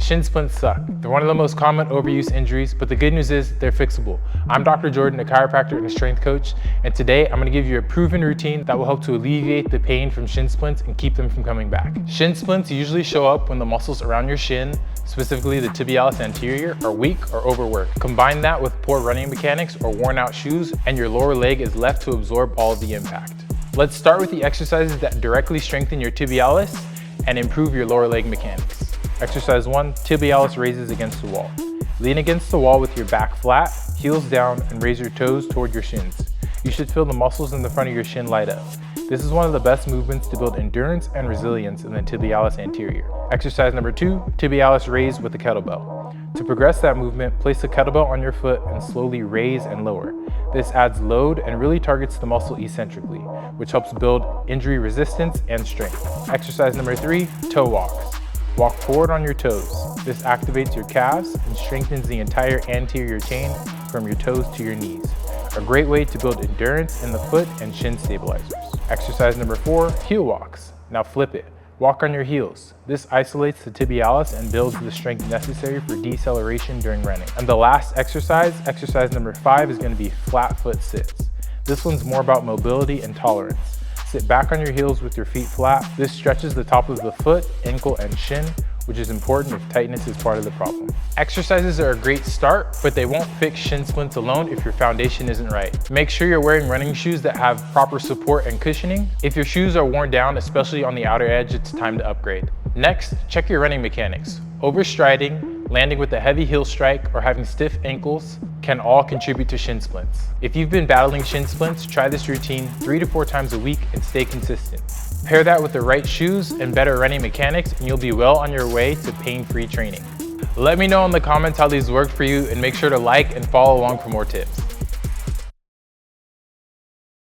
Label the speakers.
Speaker 1: Shin splints suck. They're one of the most common overuse injuries, but the good news is they're fixable. I'm Dr. Jordan, a chiropractor and a strength coach, and today I'm going to give you a proven routine that will help to alleviate the pain from shin splints and keep them from coming back. Shin splints usually show up when the muscles around your shin, specifically the tibialis anterior, are weak or overworked. Combine that with poor running mechanics or worn out shoes, and your lower leg is left to absorb all of the impact. Let's start with the exercises that directly strengthen your tibialis and improve your lower leg mechanics. Exercise 1, tibialis raises against the wall. Lean against the wall with your back flat, heels down, and raise your toes toward your shins. You should feel the muscles in the front of your shin light up. This is one of the best movements to build endurance and resilience in the tibialis anterior. Exercise number 2, tibialis raise with the kettlebell. To progress that movement, place the kettlebell on your foot and slowly raise and lower. This adds load and really targets the muscle eccentrically, which helps build injury resistance and strength. Exercise number 3, toe walks. Walk forward on your toes. This activates your calves and strengthens the entire anterior chain from your toes to your knees. A great way to build endurance in the foot and shin stabilizers. Exercise number 4, heel walks. Now flip it. Walk on your heels. This isolates the tibialis and builds the strength necessary for deceleration during running. And the last exercise, exercise number 5, is going to be flat foot sits. This one's more about mobility and tolerance. Sit back on your heels with your feet flat. This stretches the top of the foot, ankle, and shin, which is important if tightness is part of the problem. Exercises are a great start, but they won't fix shin splints alone if your foundation isn't right. Make sure you're wearing running shoes that have proper support and cushioning. If your shoes are worn down, especially on the outer edge, it's time to upgrade. Next, check your running mechanics. Overstriding, landing with a heavy heel strike, or having stiff ankles can all contribute to shin splints. If you've been battling shin splints, try this routine 3 to 4 times a week and stay consistent. Pair that with the right shoes and better running mechanics, and you'll be well on your way to pain-free training. Let me know in the comments how these worked for you, and make sure to like and follow along for more tips.